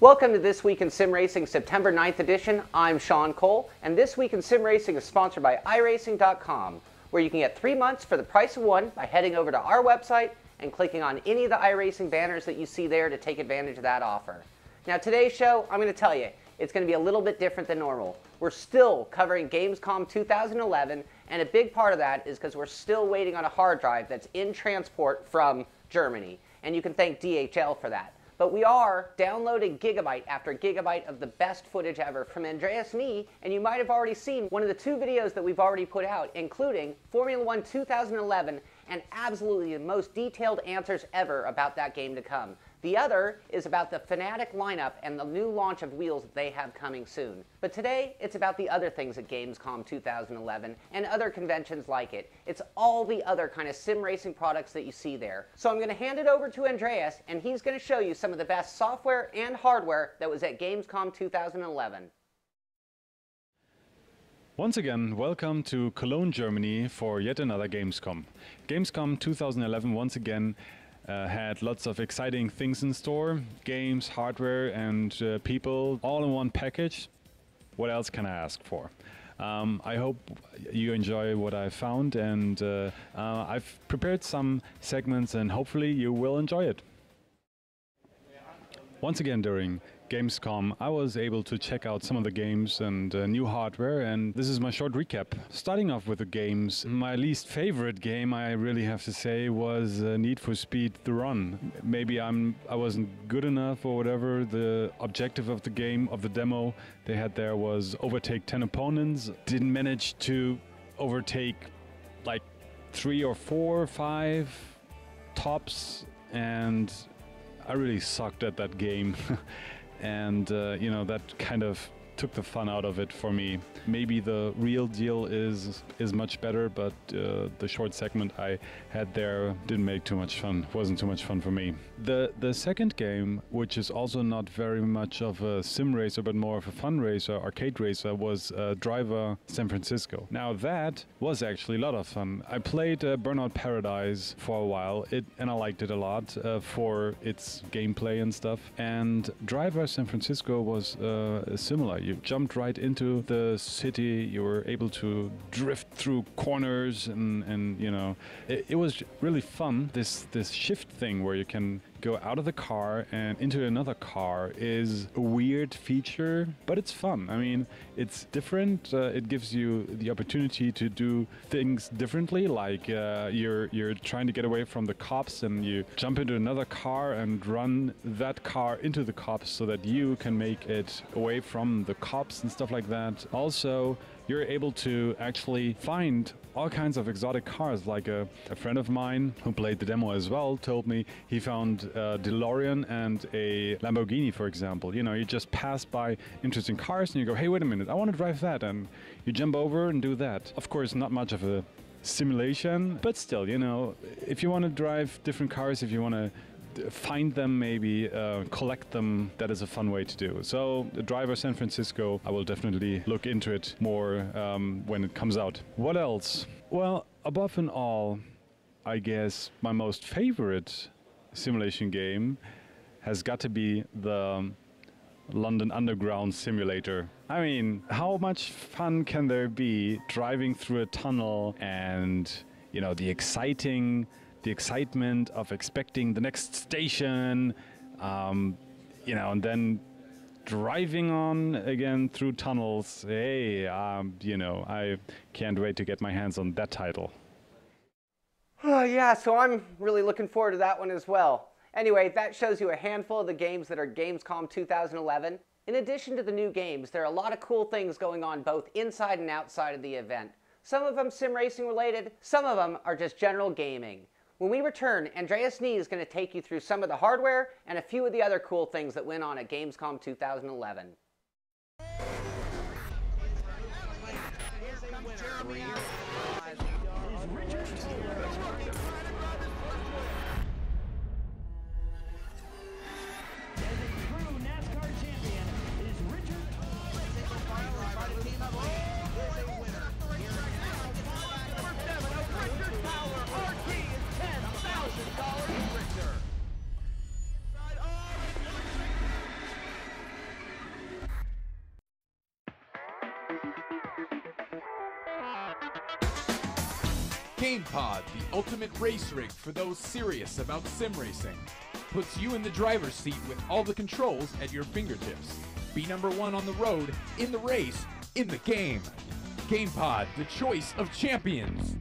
Welcome to This Week in Sim Racing September 9th edition. I'm Sean Cole, and This Week in Sim Racing is sponsored by iRacing.com, where you can get 3 months for the price of one by heading over to our website and clicking on any of the iRacing banners that you see there to take advantage of that offer. Now today's show, I'm going to tell you, it's going to be a little bit different than normal. We're still covering Gamescom 2011, and a big part of that is because we're still waiting on a hard drive that's in transport from Germany, and you can thank DHL for that. But we are downloading gigabyte after gigabyte of the best footage ever from Andreas Nie, and you might have already seen one of the 2 videos that we've already put out, including Formula 1 2011 and absolutely the most detailed answers ever about that game to come. The other is about the Fanatec lineup and the new launch of wheels that they have coming soon. But today, it's about the other things at Gamescom 2011 and other conventions like it. It's all the other kind of sim racing products that you see there. So I'm going to hand it over to Andreas, and he's going to show you some of the best software and hardware that was at Gamescom 2011. Once again, welcome to Cologne, Germany for yet another Gamescom. Gamescom 2011 once again had lots of exciting things in store, games, hardware and people all in one package. What else can I ask for? I hope you enjoy what I found, and I've prepared some segments and hopefully you will enjoy it. Once again during Gamescom, I was able to check out some of the games and new hardware, and this is my short recap. Starting off with the games, my least favorite game, I really have to say, was Need for Speed The Run. Maybe I wasn't good enough or whatever. The objective of the game, of the demo they had there, was overtake 10 opponents. Didn't manage to overtake like 3 or 4 or 5 tops, and I really sucked at that game. And you know, that kind of took the fun out of it for me. Maybe the real deal is much better, but the short segment I had there didn't make too much fun. Wasn't too much fun for me. The second game, which is also not very much of a sim racer but more of a fun racer, arcade racer, was Driver San Francisco. Now that was actually a lot of fun. I played Burnout Paradise for a while, and I liked it a lot for its gameplay and stuff. And Driver San Francisco was similar. You jumped right into the city, you were able to drift through corners, and you know, it was really fun. This shift thing where you can go out of the car and into another car is a weird feature, but it's fun. I mean, it's different. It gives you the opportunity to do things differently, like you're trying to get away from the cops and you jump into another car and run that car into the cops so that you can make it away from the cops and stuff like that. Also, you're able to actually find all kinds of exotic cars. Like a friend of mine who played the demo as well told me he found a DeLorean and a Lamborghini, for example. You know, you just pass by interesting cars and you go, hey, wait a minute, I want to drive that, and you jump over and do that. Of course, not much of a simulation, but still, you know, if you want to drive different cars, if you want to find them, maybe collect them, that is a fun way to do. So the Driver San Francisco, I will definitely look into it more when it comes out. What else? Well, above and all, I guess my most favorite simulation game has got to be the London Underground Simulator. I mean, how much fun can there be driving through a tunnel, and you know, the excitement of expecting the next station, you know, and then driving on again through tunnels. Hey, you know, I can't wait to get my hands on that title. Oh yeah, so I'm really looking forward to that one as well. Anyway, that shows you a handful of the games that are Gamescom 2011. In addition to the new games, there are a lot of cool things going on both inside and outside of the event. Some of them sim racing related, some of them are just general gaming. When we return, Andreas Nie is going to take you through some of the hardware and a few of the other cool things that went on at Gamescom 2011. GamePod, the ultimate race rig for those serious about sim racing. Puts you in the driver's seat with all the controls at your fingertips. Be number one on the road, in the race, in the game. GamePod, the choice of champions.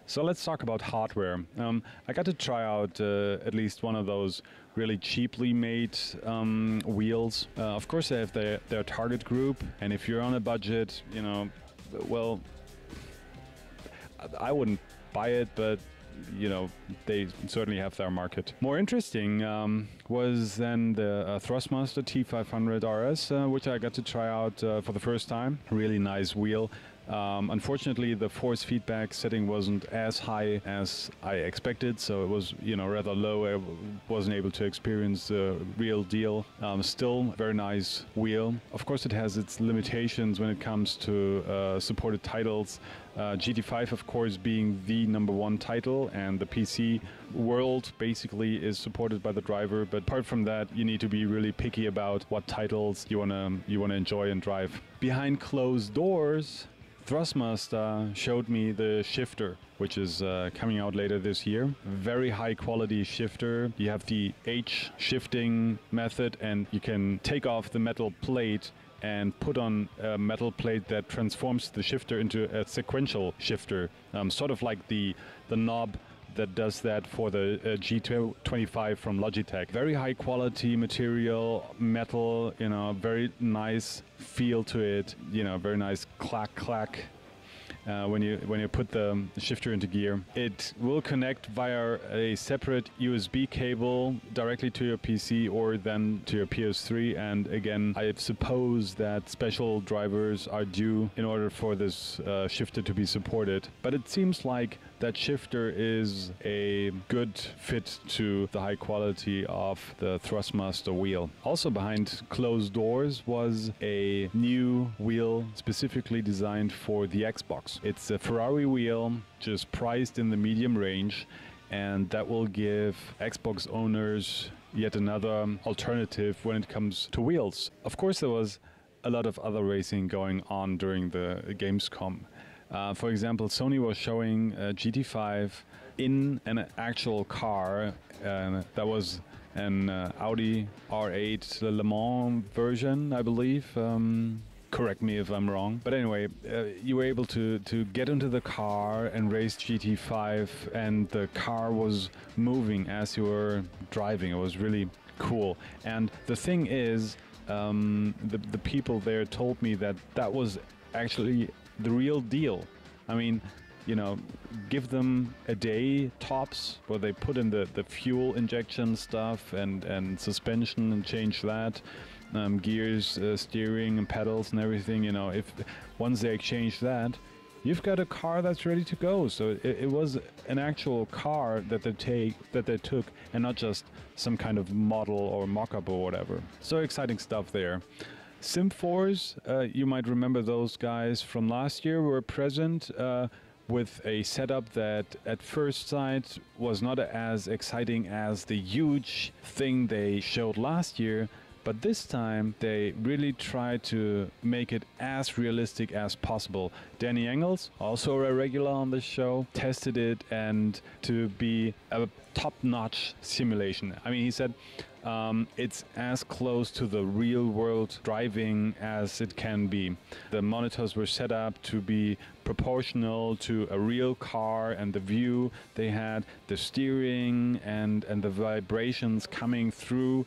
So let's talk about hardware. I got to try out at least one of those really cheaply made wheels. Of course, they have their target group, and if you're on a budget, you know, well, I wouldn't buy it, but you know, they certainly have their market. More interesting was then the Thrustmaster T500 RS, which I got to try out for the first time. Really nice wheel. Unfortunately, the force feedback setting wasn't as high as I expected, so it was, you know, rather low. I wasn't able to experience the real deal. Still, very nice wheel. Of course, it has its limitations when it comes to supported titles. GT5, of course, being the #1 title, and the PC world basically is supported by the driver. But apart from that, you need to be really picky about what titles you wanna enjoy and drive. Behind closed doors, Thrustmaster showed me the shifter, which is coming out later this year. Very high quality shifter. You have the H shifting method, and you can take off the metal plate and put on a metal plate that transforms the shifter into a sequential shifter, sort of like the knob that does that for the G25 from Logitech. Very high quality material, metal, you know, very nice feel to it, you know, very nice clack clack. When you put the shifter into gear. It will connect via a separate USB cable directly to your PC or then to your PS3, and again, I suppose that special drivers are due in order for this shifter to be supported. But it seems like that shifter is a good fit to the high quality of the Thrustmaster wheel. Also behind closed doors was a new wheel specifically designed for the Xbox. It's a Ferrari wheel, just priced in the medium range, and that will give Xbox owners yet another alternative when it comes to wheels. Of course, there was a lot of other racing going on during the Gamescom. For example, Sony was showing GT5 in an actual car. That was an Audi R8 Le Mans version, I believe. Correct me if I'm wrong. But anyway, you were able to get into the car and race GT5, and the car was moving as you were driving. It was really cool. And the thing is, the people there told me that that was actually the real deal. I mean, you know, give them a day tops where they put in the fuel injection stuff and suspension and change that, gears, steering and pedals and everything. You know, if once they exchange that, you've got a car that's ready to go. So it was an actual car that they took, and not just some kind of model or mock-up or whatever. So exciting stuff there. SimForce, you might remember those guys from last year, were present with a setup that at first sight was not as exciting as the huge thing they showed last year, but this time they really tried to make it as realistic as possible. Danny Engels, also a regular on the show, tested it and to be a top-notch simulation. I mean, he said it's as close to the real world driving as it can be. The monitors were set up to be proportional to a real car, and the view they had, the steering and the vibrations coming through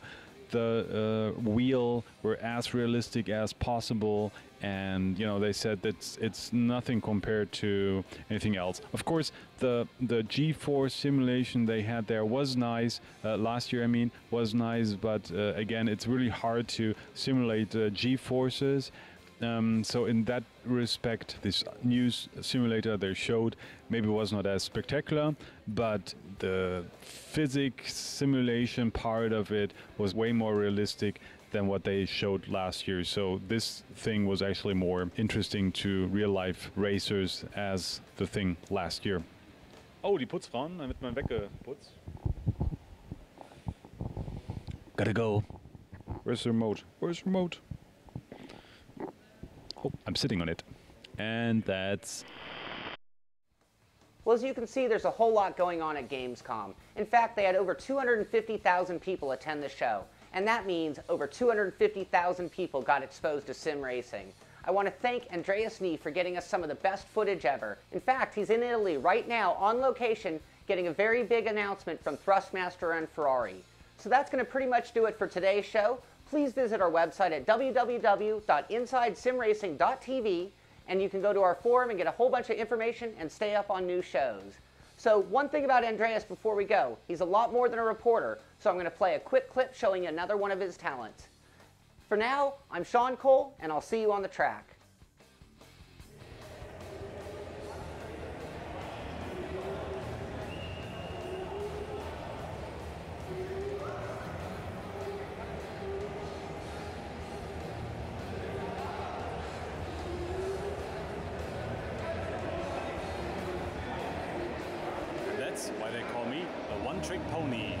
the wheel were as realistic as possible. And you know, they said that it's nothing compared to anything else. Of course, the G-force simulation they had there was nice. Last year, I mean, was nice, but again, it's really hard to simulate G-forces. So in that respect, this new simulator they showed maybe was not as spectacular, but the physics simulation part of it was way more realistic than what they showed last year. So this thing was actually more interesting to real-life racers as the thing last year. Oh, die Putzfrauen, dann wird man weggeputzt. Gotta go. Where's the remote? Where's the remote? Oh, I'm sitting on it. And that's Well, as you can see, there's a whole lot going on at Gamescom. In fact, they had over 250,000 people attend the show, and that means over 250,000 people got exposed to sim racing. I want to thank Andreas Nee for getting us some of the best footage ever. In fact, he's in Italy right now on location getting a very big announcement from Thrustmaster and Ferrari. So that's going to pretty much do it for today's show. Please visit our website at www.insidesimracing.tv, and you can go to our forum and get a whole bunch of information and stay up on new shows. So one thing about Andreas before we go, he's a lot more than a reporter, so I'm going to play a quick clip showing you another one of his talents. For now, I'm Sean Cole, and I'll see you on the track. That's why they call me a one-trick pony.